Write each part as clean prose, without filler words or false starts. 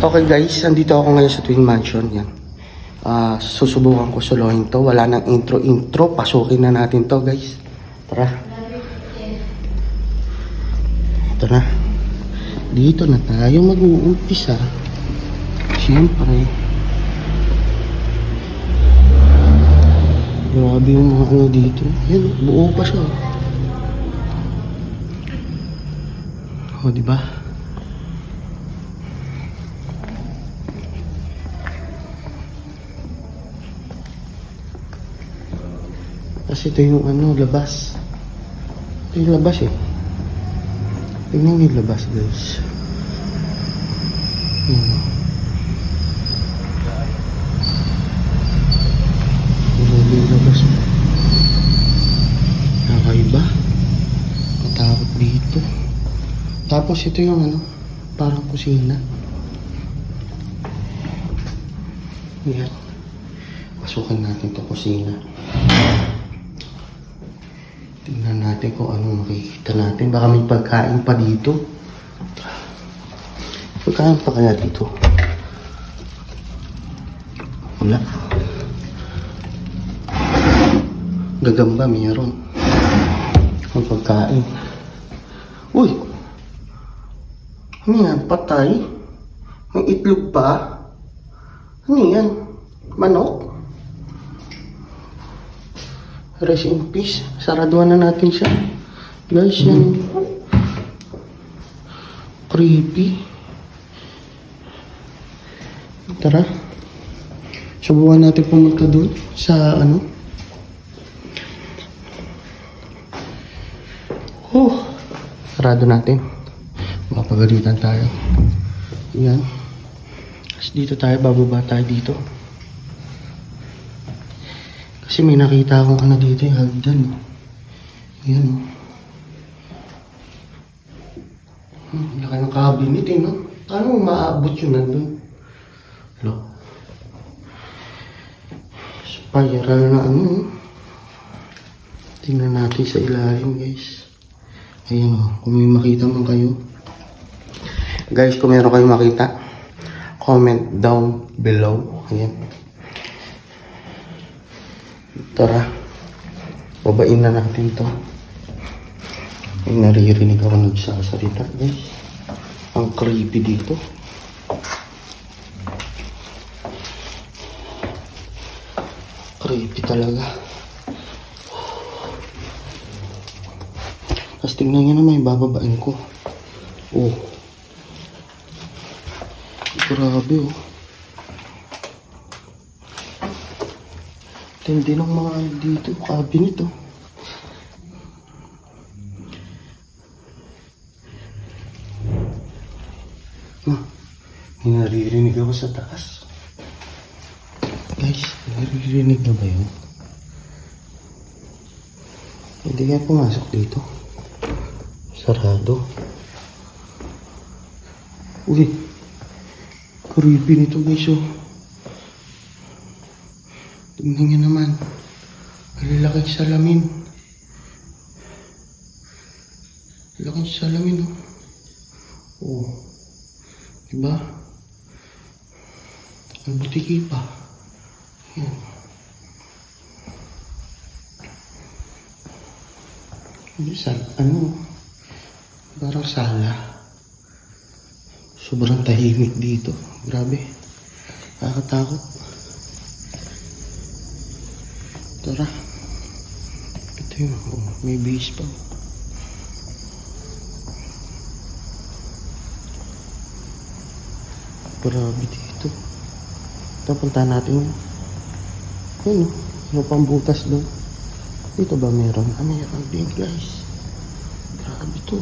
Okay guys, andito ako ngayon sa Twin Mansion. Yan. Susubukan ko solohin to. Wala nang intro. Pasukin na natin to guys. Tara. Ito na. Dito na tayo mag-uumpisa. Siyempre. Grabe yung mga ano dito. Yan, buo pa siya. O, diba? Kasi ito yung ano, labas. Ito yung labas eh. Tingnan yung labas guys. Tingnan yung labas. Nakaiba. Matakot dito. Tapos ito yung ano, parang kusina. Yan. Pasukin natin ito kusina. Tingnan natin kung anong makikita natin. Baka may pagkain pa dito. Pagkain pa kaya dito? Wala. Gagamba mayroon. Ang pagkain. Uy! Ano yan? Patay? May itlog pa? Ano yan? Manok? Rest in peace. Saraduan na natin siya. Guys, yan. Creepy. Tara. Subukan natin pumunta doon sa ano. Sarado natin. Mapagalitan tayo. Yan. Tapos dito tayo. Bababa tayo dito. Kasi may nakita akong ano dito yung hagdan. Ayan o. Laki ng cabinet eh no? Paano maabot yun nandun? Hello? Spiral na ano. Tingnan natin sa ilalim guys. Ayan o. Kung may makita man kayo. Guys, kung meron kayong makita, comment down below. Ayan. Tara, babain na natin to. May naririnig ako nagsasalita guys. Ang creepy dito. Creepy talaga. Tapos tingnan nyo naman yung bababain ko. Oh, grabe oh. Tindi ng mga dito, cabinet oh. May naririnig ako sa taas. Guys, naririnig na ba yun? Hindi kaya pumasok dito. Sarado. Uy, creepy nito guys oh. Tingnan nyo naman. Malalaking salamin. Malaking salamin, oh. Oh. Diba? Ang butiki pa. Ayan. Ano? Parang sala. Sobrang tahimik dito. Grabe. Nakakatakot. Tara. Ito yun. Oh, may base pa. Grabe dito. Ito, punta natin yun. Ayun. Ano pang butas doon? Dito ba meron? Meron din guys. Grabe to.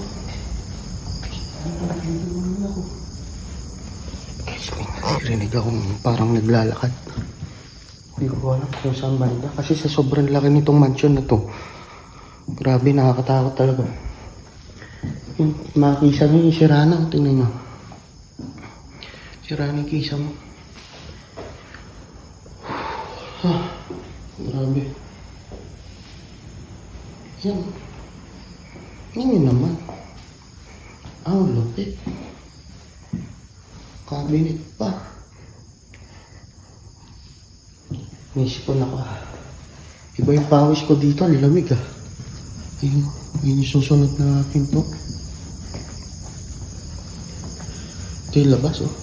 Guys, may narinig akong parang naglalakad. Hindi ko alam kung saan banda. Kasi sa sobrang laki nitong mansion na to. Grabe, nakakatakot talaga. Yung mga kisa mo, yung sira na. Tingnan nyo. Sira na yung kisa mo. Grabe. Yan. Yan yun naman. Lupit. Cabinet pa. Miss ko na ka. Iba yung pawis ko dito, ang lamig ah. Ayun, yun yung susunod na pinto. Ito yung labas oh.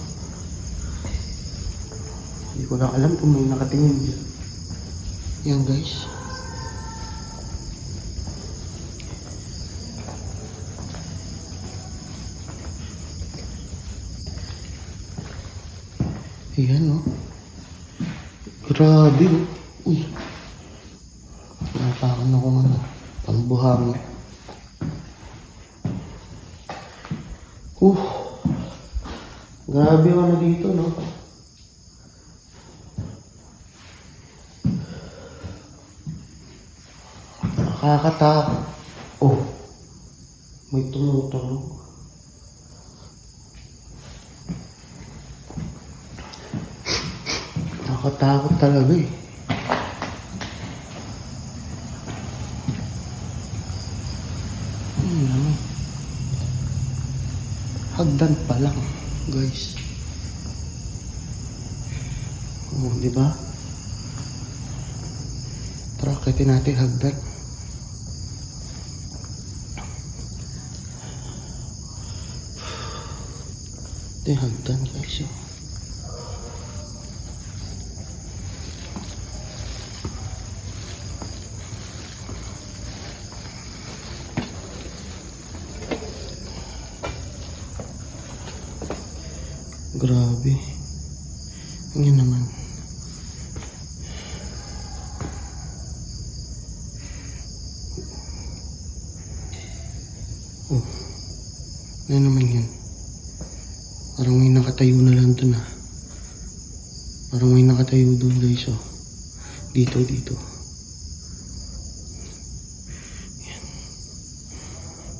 Hindi ko na alam kung may nakatingin dyan. Yan guys. Ayan oh. Grabe oh. Uy. Napakan ako nga. Pambuhangin. Grabe ano dito no. Nakakatakot. Oh. May tumutunog. Nakakatakot talaga eh. Hagdan pa lang, guys. Oh, di ba? Tara, akitin natin hagdan. Ito yung hagdan, guys. Oh. Grabe. Yan naman. Oh. Yan naman yun. Parang may nakatayo na lang dun ah. Parang may nakatayo dun guys oh. Dito. Yan.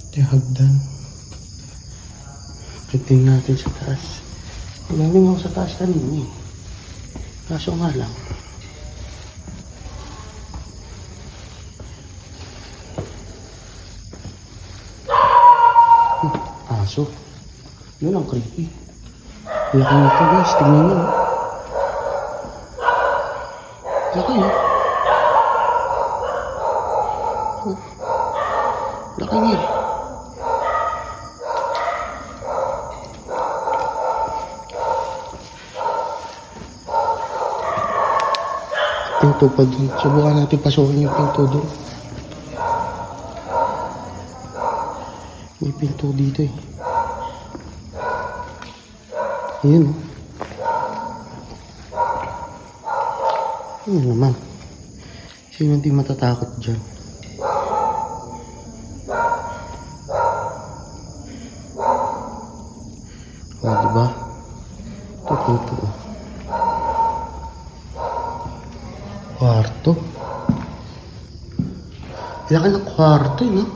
Ito yung hagdan. Kitin natin sa taas. Ilalim ako sa taas kanina eh. Kaso nga lang. Aso. Yun ang creepy. Laki nito guys. Tingnan nyo. Laki eh. Laki niya. Pinto pa dun. Subukan natin pasukin yung pinto dun. May pinto dito eh. Ayan o. Ayan naman. Sino hindi matatakot dyan? O, diba? Ito pinto o. Kwarto. Laki ng kwarto, no?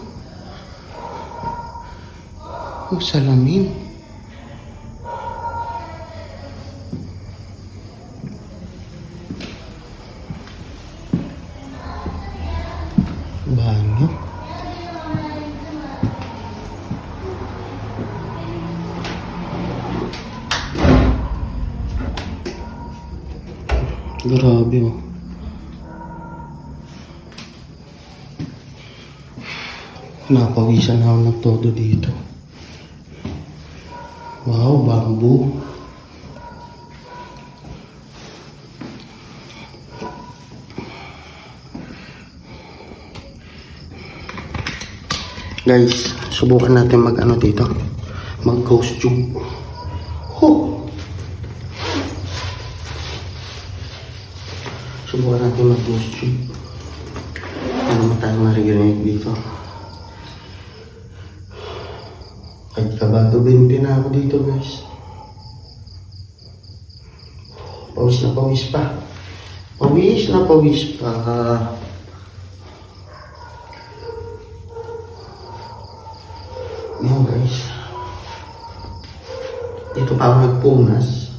Ang salamin. Banyo. Grabe, oh. Napawisan na ako ng todo dito. Wow, bamboo. Guys, subukan natin mag-ano dito. Mag-ghost tube. Subukan natin mag-ghost tube. Ano mo tayong maririnig dito? Kahit kabado 20 na ako dito guys. Pawis na pawis pa. Pawis na pawis pa. Yan guys. Dito pa ako nagpunas.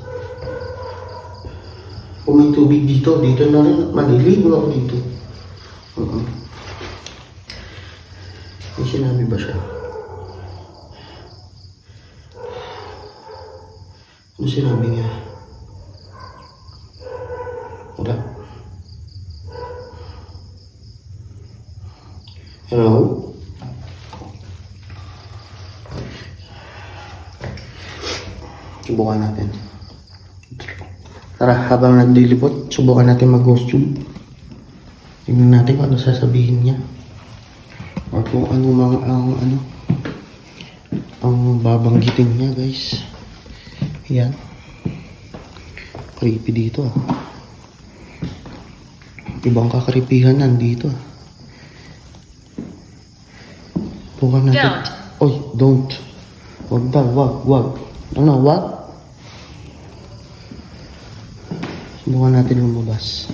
Kung may tubig dito, dito na rin. Maliligo ako dito. May sinabi ba siya? Ano sinabi niya? Wala. Hello? Subukan natin. Tara, habang naglilipot, subukan natin mag-ghost tube. Tingnan natin kung ano sasabihin niya. Or kung ano mga ang babanggitin niya, guys. Yan. Creepy dito ah. Ibang kakripihan nandito ah. Subukan natin. Don't. Oy, don't. Wag daw, wag. Ano, wag? Subukan natin lumabas.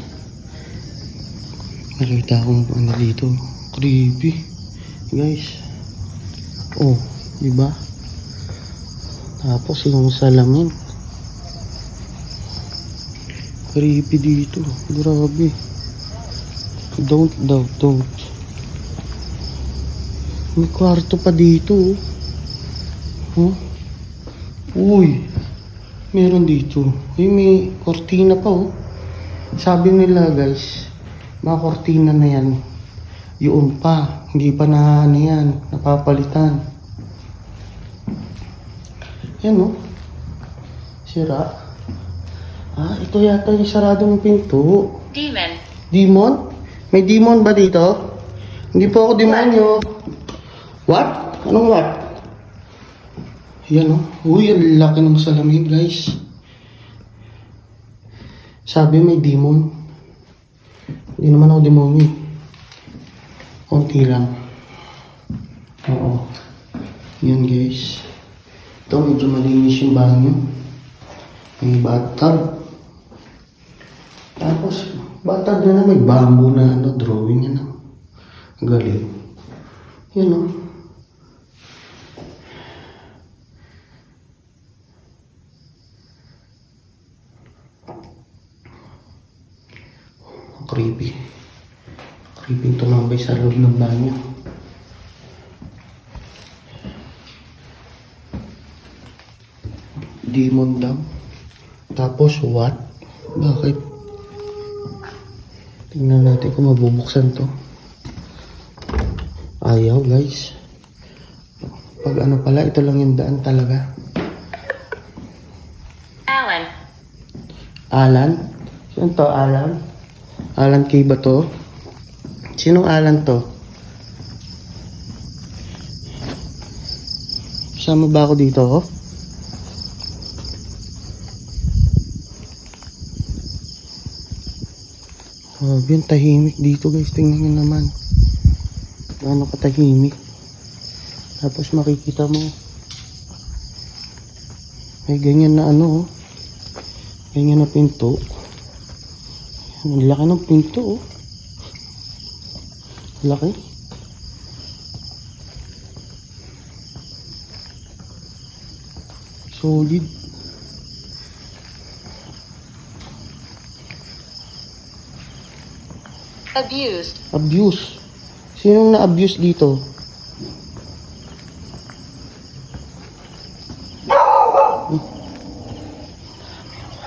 Nakita akong ano dito. Creepy. Guys. Oh, diba? Tapos yung salamin. Creepy dito. Grabe. Don't. May kwarto pa dito. Huh? Uy. Meron dito. Uy, may kortina pa oh. Sabi nila guys, mga kortina na yan. Yun pa. Hindi pa na ano yan. Napapalitan. Yan oh. Sira. Ah, ito yata yung saradong pinto. Demon. Demon? May demon ba dito? Hindi po ako demonyo. What? Anong what? Yan oh. Uy, ang laki ng salamin guys. Sabi may demon. Hindi naman ako demonyo. Konti lang. Oo. Yan guys. Ito medyo malinis yung banyo. May bathtub. Tapos bathtub na may bamboo na drawing yan. Galing. Yan o. Creepy. Creepy tumambay sa loob ng banyo. Demon daw. Tapos what? Bakit? Tingnan natin kung mabubuksan to. Ayaw guys. Pag ano pala, ito lang yung daan talaga. Alan. Alan? Sino to, Alan? Alan Kay ba to? Sinong Alan to? Kasama ba ako dito? Yung tahimik dito guys. Tingnan nyo naman. Gaano katahimik. Tapos makikita mo. May ganyan na ano. Ganyan na pinto. Ang laki ng pinto oh. Laki. Solid. Abused. Abuse. Sinong na-abuse dito?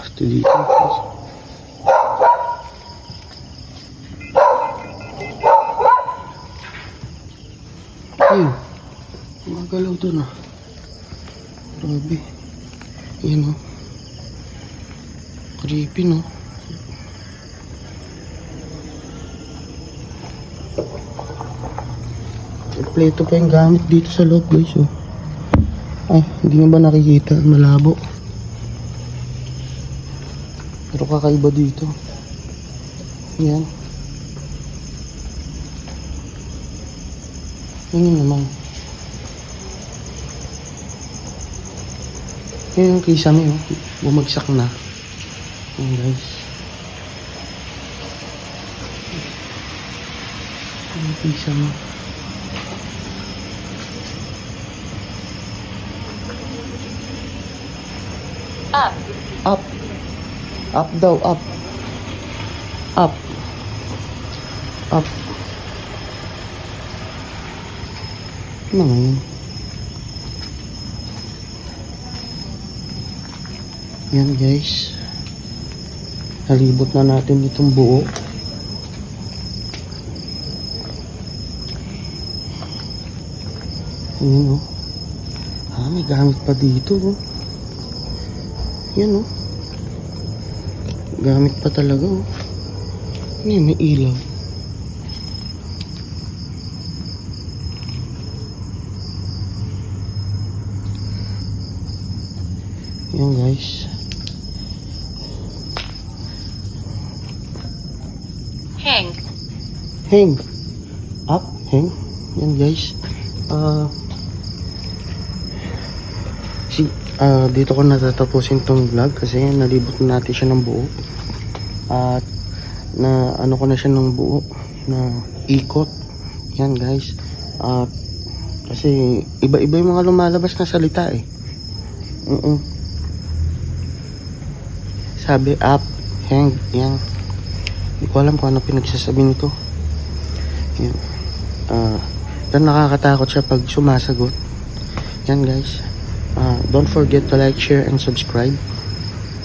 Ito dito. Ay, magalaw doon ah. Grabe. Yan oh. Creepy no. Kompleto pa yung gamit dito sa loob guys oh. Ay, hindi nyo ba nakikita? Malabo. Pero kakaiba dito. Yan. Yan naman. Yan yung kisame oh. Bumagsak na. Yan guys. Yan yung kisame. Up. Up. Up daw, up. Up. Up. Ano nga yun? Yan guys. Nalibot na natin itong buo. Ayan oh. May gamit pa dito oh. Yan oh. Gamit pa talaga oh. May ilaw. Yan guys. Hang. Hang. Up. Hang. Yan guys. Dito ko natatapusin tong vlog kasi nalibot na natin siya ng buo. At na ano ko na siya ng buo na ikot. Yan guys. Kasi iba-iba yung mga lumalabas na salita eh. Sabi up, hang, yan. Hindi ko alam kung ano pinagsasabi nito. Yan. Pero nakakatakot siya pag sumasagot. Yan guys. Don't forget to like, share, and subscribe.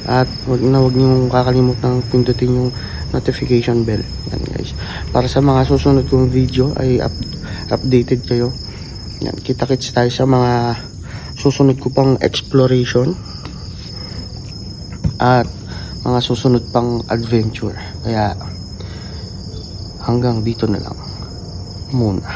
At wag niyong kakalimutan pindutin yung notification bell. Yan guys. Para sa mga susunod kong video ay updated kayo. Yan. Kita-kits tayo sa mga susunod ko pang exploration. At mga susunod pang adventure. Kaya hanggang dito na lang muna.